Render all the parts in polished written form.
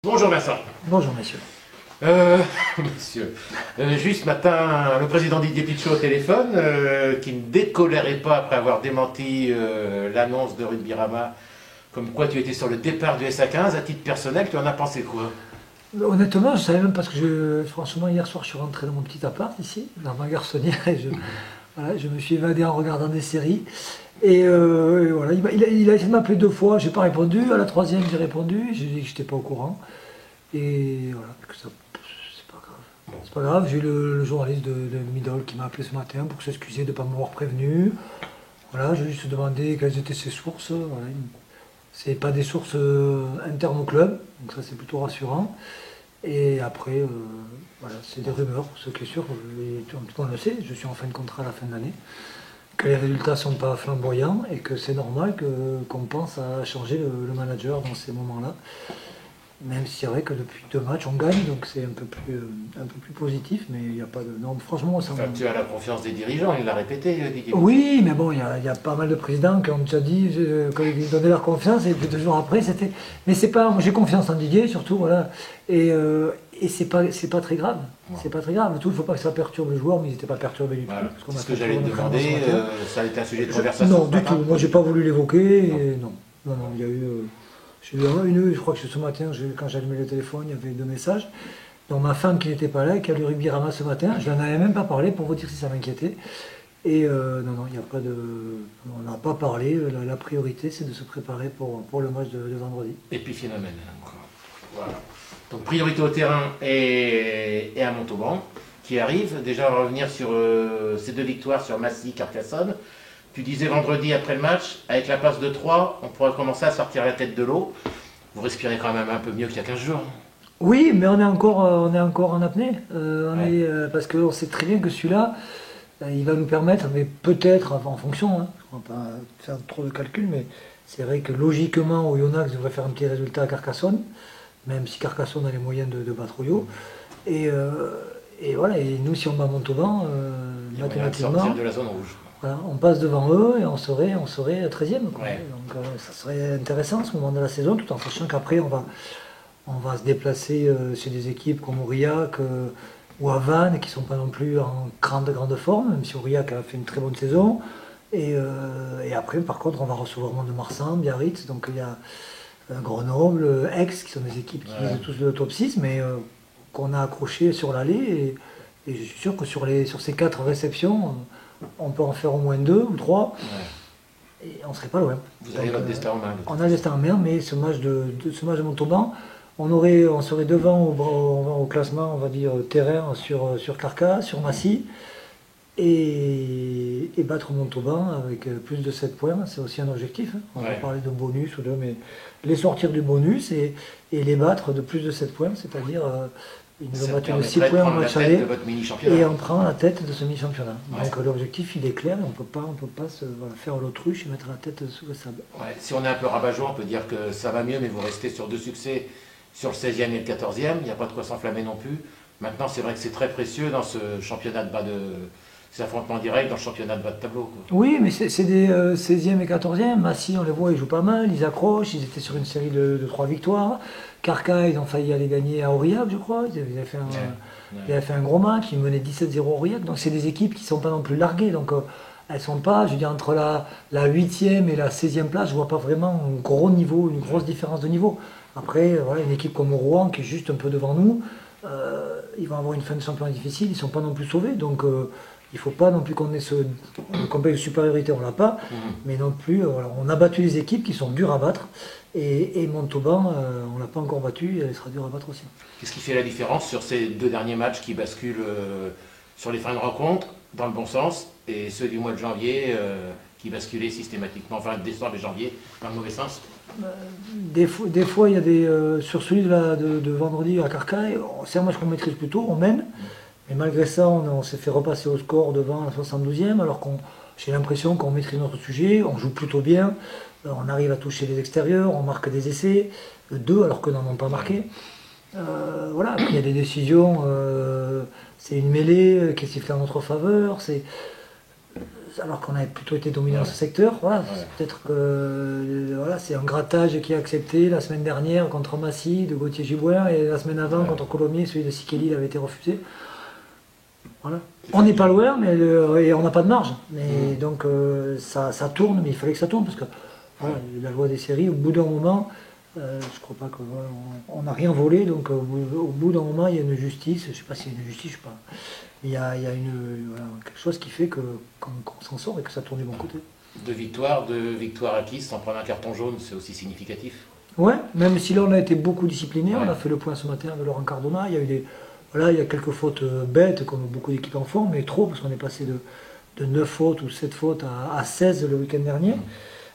Bonjour Vincent. Bonjour messieurs. Monsieur, juste ce matin, le président Didier Pichot au téléphone, qui ne décolérait pas après avoir démenti l'annonce de Rugby-Rama, comme quoi tu étais sur le départ du SA15. À titre personnel, tu en as pensé quoi? Honnêtement, je savais même pas ce que franchement, hier soir, je suis rentré dans mon petit appart ici, dans ma garçonnière, et voilà, je me suis évadé en regardant des séries. Et voilà, il a essayé de m'appeler 2 fois, j'ai pas répondu. À la troisième, j'ai répondu, j'ai dit que j'étais pas au courant. Et voilà, que ça, c'est pas grave. C'est pas grave, j'ai eu le journaliste de Middle qui m'a appelé ce matin pour s'excuser de ne pas m'avoir prévenu. Voilà, j'ai juste demandé quelles étaient ses sources. Voilà. C'est pas des sources internes au club, donc ça c'est plutôt rassurant. Et après, voilà, c'est des rumeurs, ce qui est sûr, et tout le monde le sait, je suis en fin de contrat à la fin de l'année, que les résultats ne sont pas flamboyants et que c'est normal qu'on pense à changer le manager dans ces moments-là. Même si c'est vrai que depuis 2 matchs on gagne, donc c'est un peu plus positif, mais il n'y a pas de... Non, franchement, ça... Enfin, tu as la confiance des dirigeants, il l'a répété, Didier Pichot. Oui, mais bon, il y a pas mal de présidents qui ont déjà dit, quand ils donnaient leur confiance, et puis 2 jours après, c'était... Mais c'est pas... Moi, j'ai confiance en Didier, surtout, voilà. Et c'est pas très grave. Ouais. C'est pas très grave. Tout, il ne faut pas que ça perturbe le joueur, mais ils n'étaient pas perturbés du tout. Voilà. Parce qu'on C'est a ce que fait j'allais te tourner demander, ce matin. ça a été un sujet de conversation Non, ce du matin? tout. Moi, j'ai pas voulu l'évoquer. Non. Non, il y a eu... j'ai eu je crois que ce matin, quand j'ai allumé le téléphone, il y avait 2 messages. Donc ma femme qui n'était pas là, qui a lu Rugby-Rama ce matin, je n'en avais même pas parlé pour vous dire si ça m'inquiétait. Et non, il n'y a pas de... On n'a pas parlé. La priorité, c'est de se préparer pour le match de vendredi. Et puis phénomène. Voilà. Donc priorité au terrain et à Montauban, qui arrive. Déjà, on va revenir sur ces 2 victoires sur Massy, Carcassonne. Tu disais vendredi après le match, avec la passe de 3, on pourra commencer à sortir la tête de l'eau. Vous respirez quand même un peu mieux qu'il y a 15 jours. Oui, mais on est encore en apnée. Parce qu'on sait très bien que celui-là, il va nous permettre, mais peut-être en fonction, hein, on ne va pas faire trop de calculs, mais c'est vrai que logiquement, Oyonnax devrait faire un petit résultat à Carcassonne, même si Carcassonne a les moyens de battre Oyo. Et voilà, et nous, si on bat Montauban, Il y a moyen de mathématiquement, sortir de la zone rouge. voilà, on passe devant eux et on serait 13e. Quoi. Ouais. Donc ça serait intéressant à ce moment de la saison, tout en sachant qu'après, on va se déplacer chez des équipes comme Aurillac ou à Vannes, qui ne sont pas non plus en grande forme, même si Aurillac a fait une très bonne saison. Et après, par contre, on va recevoir Mont-de-Marsan, Biarritz, donc il y a Grenoble, Aix, qui sont des équipes qui visent tous le top 6, mais qu'on a accroché sur l'allée. Et je suis sûr que sur ces 4 réceptions, on peut en faire au moins 2 ou 3. Ouais. Et on ne serait pas loin. Vous avez votre destin en main. On a le destin en main, mais ce match de Montauban, on serait devant au classement, on va dire, terrain sur Carcassonne, sur Massy, et battre Montauban avec plus de 7 points, c'est aussi un objectif. Hein. On va parler de bonus ou de, mais les sortir du bonus et les battre de plus de 7 points, c'est-à-dire ils nous ont battu de 6 points en match aller et on prend la tête de ce mini-championnat. Ouais. Donc l'objectif il est clair et on peut pas faire l'autruche et mettre la tête sous le sable. Ouais. Si on est un peu rabat-joie, on peut dire que ça va mieux, mais vous restez sur 2 succès sur le 16e et le 14e, il n'y a pas de quoi s'enflammer non plus. Maintenant, c'est vrai que c'est très précieux dans ce championnat de bas de... ces affrontements directs dans le championnat de bas de tableau. Quoi. Oui, mais c'est des 16e et 14e. Massy, on les voit, ils jouent pas mal, ils accrochent, ils étaient sur une série de 3 victoires. Carcassonne, ils ont failli aller gagner à Aurillac, je crois. Ils avaient fait un gros match, ils menaient 17-0 à Aurillac. Donc c'est des équipes qui ne sont pas non plus larguées. Donc elles sont pas, je veux dire, entre la 8e et la 16e place, je ne vois pas vraiment un gros niveau, une grosse différence de niveau. Après, voilà, une équipe comme Rouen qui est juste un peu devant nous, ils vont avoir une fin de championnat difficile, ils ne sont pas non plus sauvés. Donc il ne faut pas non plus qu'on ait ce complexe de supériorité, on ne l'a pas, mais non plus, voilà, on a battu les équipes qui sont dures à battre, et Montauban, on ne l'a pas encore battu, et elle sera dure à battre aussi. Qu'est-ce qui fait la différence sur ces 2 derniers matchs qui basculent sur les fins de rencontre, dans le bon sens, et ceux du mois de janvier qui basculaient systématiquement, enfin décembre et janvier, dans le mauvais sens? Des fois, il y a des sur celui de vendredi à Carcassonne, c'est un match qu'on maîtrise plutôt, on mène. Mais malgré ça, on s'est fait repasser au score devant la 72e, alors j'ai l'impression qu'on maîtrise notre sujet, on joue plutôt bien, on arrive à toucher les extérieurs, on marque des essais, 2 alors que n'en ont pas marqué. Voilà, il y a des décisions, c'est une mêlée qui est sifflée en notre faveur, alors qu'on avait plutôt été dominant dans ce secteur. Voilà, peut-être que voilà, c'est un grattage qui a accepté la semaine dernière contre Massy de Gauthier-Gibouin et la semaine avant contre Colomiers, celui de Sikeli, il avait été refusé. Voilà. On n'est pas loin, mais et on n'a pas de marge. Mais donc ça tourne, mais il fallait que ça tourne parce que voilà, la loi des séries, au bout d'un moment, je crois pas qu'on n'a rien volé, donc au bout d'un moment il y a une justice, je ne sais pas s'il y a une justice, je sais pas. Il y a voilà, quelque chose qui fait qu'on s'en sort et que ça tourne du bon côté. Deux victoires acquises sans prendre un carton jaune, c'est aussi significatif. Ouais, même si là on a été beaucoup discipliné, on a fait le point ce matin avec Laurent Cardona, il y a eu voilà, il y a quelques fautes bêtes comme beaucoup d'équipes en font, mais trop parce qu'on est passé de 9 fautes ou 7 fautes à 16 le week-end dernier,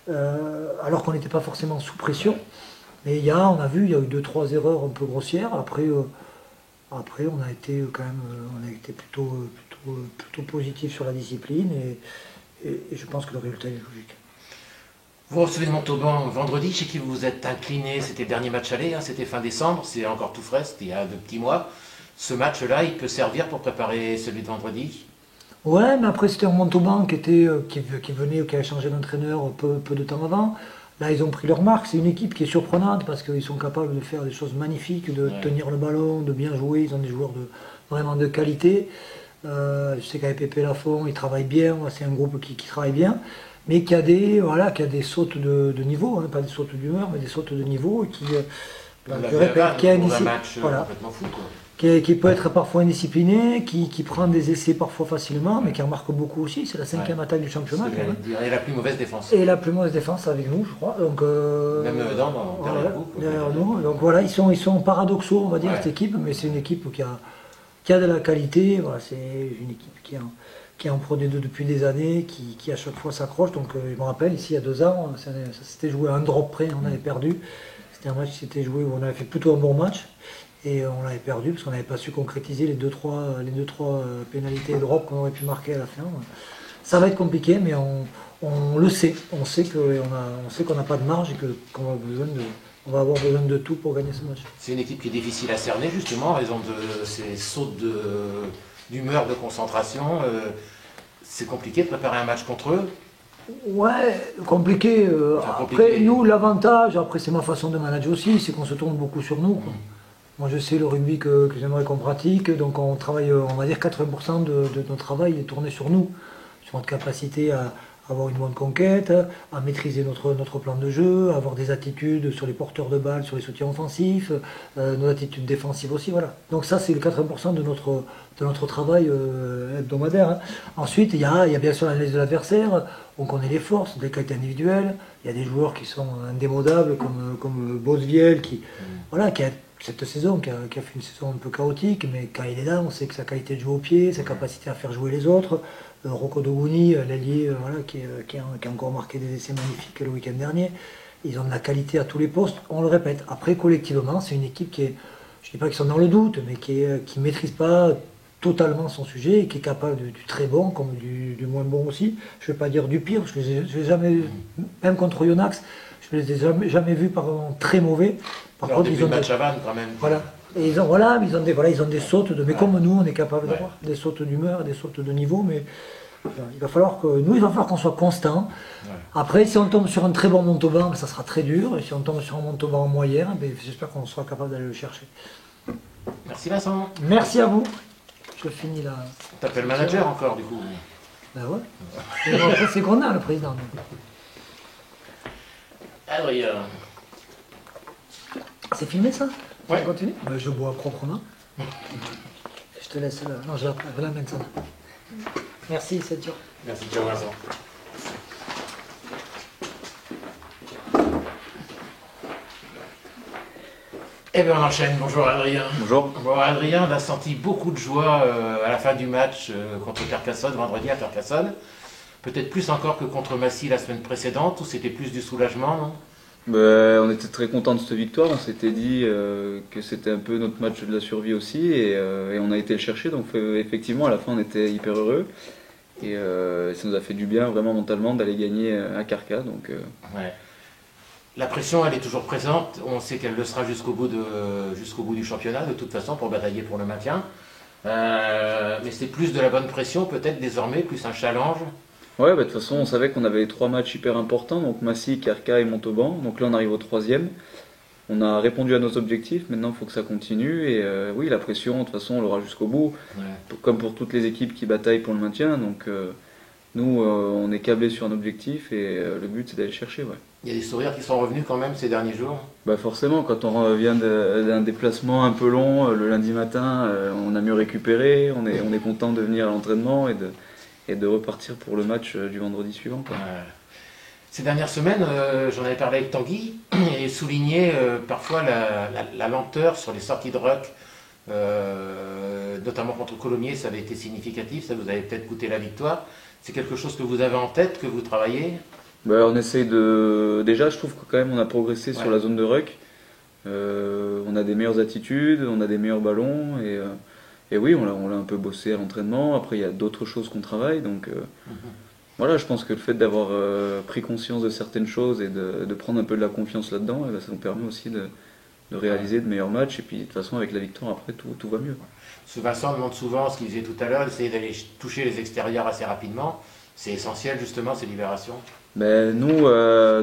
alors qu'on n'était pas forcément sous pression. Mais il y a eu 2-3 erreurs un peu grossières. Après, on a été quand même, plutôt positif sur la discipline et je pense que le résultat est logique. Vous recevez de Montauban vendredi, chez qui vous vous êtes incliné, c'était le dernier match aller, c'était fin décembre, c'est encore tout frais, c'était il y a 2 petits mois. Ce match-là, il peut servir pour préparer celui de vendredi? Ouais, mais après c'était un Montauban qui venait ou qui avait changé d'entraîneur peu de temps avant. Là, ils ont pris leur marque. C'est une équipe qui est surprenante parce qu'ils sont capables de faire des choses magnifiques, de tenir le ballon, de bien jouer. Ils ont des joueurs vraiment de qualité. Je sais qu'avec Pépé Lafont, ils travaillent bien. C'est un groupe qui travaille bien, mais qui a des sautes de niveau, hein, pas des sautes d'humeur, mais des sautes de niveau et qui a une match complètement fou, quoi. Qui peut être parfois indiscipliné, qui prend des essais parfois facilement, mais qui en marque beaucoup aussi. C'est la 5e attaque du championnat. Et la plus mauvaise défense. Et la plus mauvaise défense avec nous, je crois. Donc, même derrière nous. Donc voilà, ils sont paradoxaux, on va dire, cette équipe, mais c'est une équipe qui a de la qualité. Voilà, c'est une équipe qui est en Pro D2 depuis des années, qui à chaque fois s'accroche. Donc je me rappelle, ici, il y a 2 ans, ça s'était joué à un drop près, on avait perdu. C'était un match qui s'était joué où on avait fait plutôt un bon match. Et on l'avait perdu parce qu'on n'avait pas su concrétiser les 2-3 pénalités et drops qu'on aurait pu marquer à la fin. Ça va être compliqué, mais on le sait. On sait qu'on n'a pas de marge et qu'on va avoir besoin de tout pour gagner ce match. C'est une équipe qui est difficile à cerner, justement, en raison de ces sautes d'humeur, de concentration. C'est compliqué de préparer un match contre eux. Ouais, compliqué. Après, nous, l'avantage, après c'est ma façon de manager aussi, c'est qu'on se tourne beaucoup sur nous, quoi. Moi, je sais le rugby que j'aimerais qu'on pratique, donc on travaille, on va dire 80% de notre travail est tourné sur nous, sur notre capacité à avoir une bonne conquête, à maîtriser notre plan de jeu, à avoir des attitudes sur les porteurs de balles, sur les soutiens offensifs, nos attitudes défensives aussi, voilà. Donc ça, c'est le 80% de notre travail hebdomadaire, hein. Ensuite, il y a bien sûr l'analyse de l'adversaire, on connaît les forces, les qualités individuelles, il y a des joueurs qui sont indémodables, comme Bosviel, qui a cette saison, qui a fait une saison un peu chaotique, mais quand il est là, on sait que sa qualité de jeu au pied, sa capacité à faire jouer les autres. Rocco Doguni, l'ailier, qui a encore marqué des essais magnifiques le week-end dernier. Ils ont de la qualité à tous les postes, on le répète. Après, collectivement, c'est une équipe je ne dis pas qu'ils sont dans le doute, mais qui ne maîtrise pas totalement son sujet et qui est capable du très bon comme du moins bon aussi. Je ne vais pas dire du pire, parce que je n'ai jamais, même contre Yonax, je ne les ai jamais vus par très mauvais. Par contre, ils ont des matchs à Vannes quand même. Voilà. Et ils ont des sautes mais comme nous, on est capable d'avoir des sautes d'humeur, des sautes de niveau, mais il va falloir qu'on soit constant. Ouais. Après, si on tombe sur un très bon Montauban, ça sera très dur. Et si on tombe sur un Montauban moyen, j'espère qu'on sera capable d'aller le chercher. Merci Vincent. Merci à vous. Je finis là. T'appelles le manager encore du coup? Ben ouais. Après, c'est qu'on a le président. Adrien. C'est filmé ça? Ouais. On continue? Ben, je bois proprement. Je te laisse là. Non, je vais la mettre ça. Merci, c'est dur. Merci, ciao Vincent. Eh bien on enchaîne, bonjour Adrien. Bonjour. Bon Adrien, on a senti beaucoup de joie à la fin du match contre Carcassonne, vendredi à Carcassonne. Peut-être plus encore que contre Massy la semaine précédente, où c'était plus du soulagement, non? On était très contents de cette victoire, on s'était dit que c'était un peu notre match de la survie aussi et on a été le chercher, donc effectivement à la fin on était hyper heureux et ça nous a fait du bien vraiment mentalement d'aller gagner à Carca. Donc, ouais. La pression elle est toujours présente, on sait qu'elle le sera jusqu'au bout du championnat de toute façon pour batailler pour le maintien, mais c'est plus de la bonne pression peut-être désormais, plus un challenge. Ouais, bah, de toute façon, on savait qu'on avait 3 matchs hyper importants, donc Massy, Carca et Montauban. Donc là, on arrive au troisième. On a répondu à nos objectifs, maintenant il faut que ça continue. Et oui, la pression, de toute façon, on l'aura jusqu'au bout, Ouais. comme pour toutes les équipes qui bataillent pour le maintien. Donc nous, on est câblés sur un objectif et le but, c'est d'aller le chercher. Ouais. Il y a des sourires qui sont revenus quand même ces derniers jours. Bah forcément, quand on revient d'un déplacement un peu long, le lundi matin, on a mieux récupéré, on est content de venir à l'entraînement et de repartir pour le match du vendredi suivant. Quoi. Ces dernières semaines, j'en avais parlé avec Tanguy et souligné parfois la lenteur sur les sorties de ruck, notamment contre Colomiers, ça avait été significatif, ça vous avait peut-être coûté la victoire. C'est quelque chose que vous avez en tête, que vous travaillez? Bah, on essaye de. Déjà, je trouve que quand même on a progressé sur Ouais. la zone de ruck. On a des meilleures attitudes, on a des meilleurs ballons et oui, on l'a un peu bossé à l'entraînement. Après, il y a d'autres choses qu'on travaille. Donc voilà, je pense que le fait d'avoir pris conscience de certaines choses et de prendre un peu de la confiance là-dedans, eh ben, ça nous permet aussi de réaliser de meilleurs matchs. Et puis de toute façon, avec la victoire, après, tout va mieux. Parce que Vincent demande souvent ce qu'il disait tout à l'heure, d'essayer d'aller toucher les extérieurs assez rapidement. C'est essentiel justement ces libérations. Mais nous,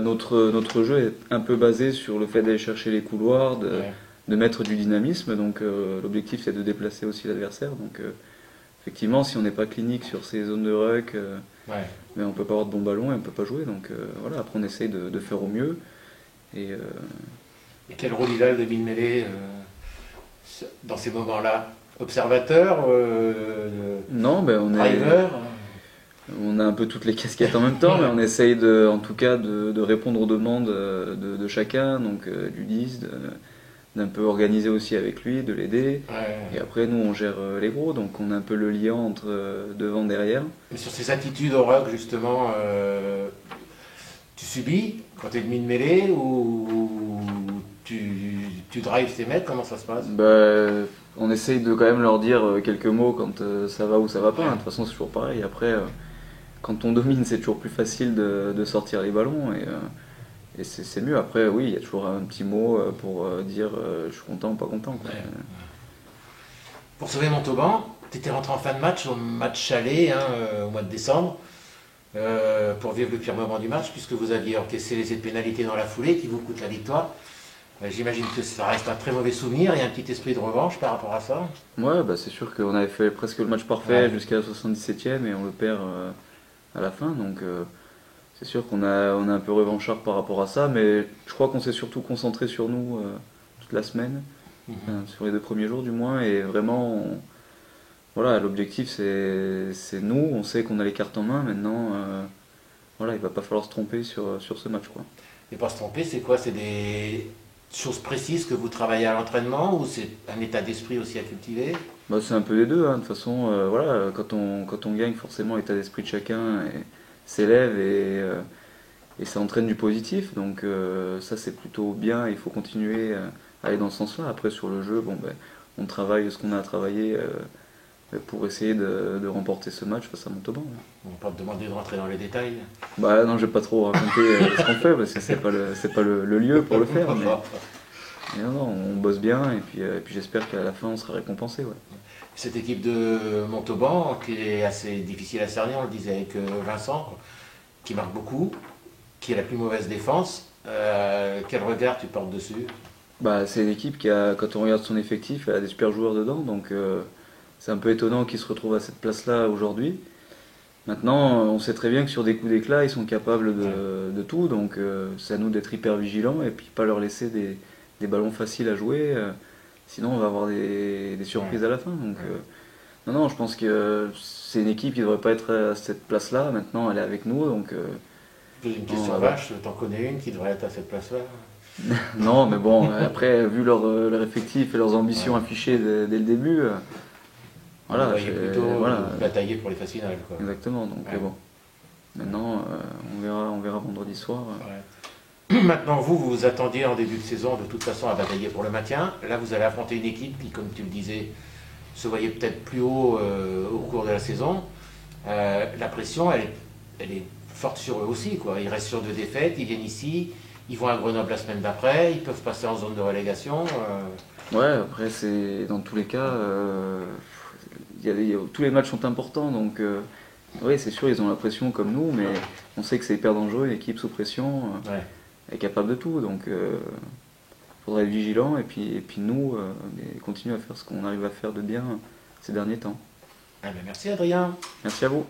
notre jeu est un peu basé sur le fait d'aller chercher les couloirs, Ouais. de mettre du dynamisme. Donc l'objectif c'est de déplacer aussi l'adversaire. Donc effectivement, si on n'est pas clinique sur ces zones de ruck, Ouais. mais on peut pas avoir de bons ballons et on peut pas jouer. Donc voilà, après on essaye de faire au mieux. Et Et quel rôle il a le Mêlé dans ces moments-là? Observateur, non, ben driver? on a un peu toutes les casquettes en même temps, mais on essaye en tout cas de répondre aux demandes de chacun, donc du 10, d'un peu organiser aussi avec lui, de l'aider. Et Ouais. après, nous, on gère les gros, donc on a un peu le lien entre devant et derrière. Mais sur ces attitudes au ruck, justement, tu subis quand tu es demi de mêlée ou tu drives tes mecs? Comment ça se passe? Bah, on essaye de quand même leur dire quelques mots quand ça va ou ça va pas. De toute façon, c'est toujours pareil. Après, quand on domine, c'est toujours plus facile de sortir les ballons et c'est mieux. Après, oui, il y a toujours un petit mot pour dire je suis content ou pas content. Quoi. Ouais. Pour sauver Montauban, tu étais rentré en fin de match, au match aller, hein, au mois de décembre, pour vivre le pire moment du match, puisque vous aviez encaissé les essais de pénalité dans la foulée qui vous coûtent la victoire. J'imagine que ça reste un très mauvais souvenir et un petit esprit de revanche par rapport à ça. Ouais, bah, c'est sûr qu'on avait fait presque le match parfait Ouais. jusqu'à la 77e et on le perd à la fin. Donc c'est sûr qu'on a un peu revanchard par rapport à ça, mais je crois qu'on s'est surtout concentré sur nous toute la semaine, sur les 2 premiers jours du moins. Et vraiment, voilà, l'objectif c'est nous, on sait qu'on a les cartes en main. Maintenant, voilà, il va pas falloir se tromper sur ce match. Quoi. Et pas se tromper, c'est quoi? C'est des choses précises que vous travaillez à l'entraînement ou c'est un état d'esprit aussi à cultiver? Bah, c'est un peu les deux, hein. De toute façon, voilà, quand on gagne, forcément, l'état d'esprit de chacun s'élève et ça entraîne du positif. Donc ça, c'est plutôt bien. Il faut continuer à aller dans ce sens-là. Après, sur le jeu, bon, ben, on travaille ce qu'on a à travailler pour essayer de remporter ce match face à Montauban. Ouais. On va pas te demander de rentrer dans les détails. Bah non, je vais pas trop raconter ce qu'on fait parce que c'est pas le lieu pour le faire. Mais non, on bosse bien et puis j'espère qu'à la fin, on sera récompensé. Ouais. Cette équipe de Montauban, qui est assez difficile à cerner, on le disait avec Vincent, qui marque beaucoup, qui est la plus mauvaise défense. Quel regard tu portes dessus? Bah, c'est une équipe quand on regarde son effectif, elle a des super joueurs dedans, donc c'est un peu étonnant qu'ils se retrouvent à cette place-là aujourd'hui. Maintenant, on sait très bien que sur des coups d'éclat, ils sont capables de tout, donc c'est à nous d'être hyper vigilants et puis pas leur laisser des ballons faciles à jouer, sinon on va avoir des surprises à la fin. Donc, non, je pense que c'est une équipe qui ne devrait pas être à cette place-là, maintenant elle est avec nous, donc Je pose une question Non, vache, t'en connais une qui devrait être à cette place-là? non, mais bon, après, vu leur effectif et leurs ambitions affichées dès le début, voilà, Vous voyez plutôt voilà, batailler pour les phases finales, quoi. exactement. Donc Ouais. bon, maintenant, on verra vendredi soir. Ouais. Maintenant, vous attendiez en début de saison de toute façon à batailler pour le maintien. Là, vous allez affronter une équipe qui, comme tu le disais, se voyait peut-être plus haut au cours de la saison. La pression, elle est forte sur eux aussi, quoi. Ils restent sur 2 défaites, ils viennent ici, ils vont à Grenoble la semaine d'après, ils peuvent passer en zone de relégation. Ouais, après, c'est dans tous les cas, tous les matchs sont importants, donc Oui, c'est sûr, ils ont la pression comme nous, mais on sait que c'est hyper dangereux, une équipe sous pression, Ouais. est capable de tout, donc faudrait être vigilant, et puis nous, mais continuer à faire ce qu'on arrive à faire de bien ces derniers temps. Ah ben, merci Adrien. Merci à vous.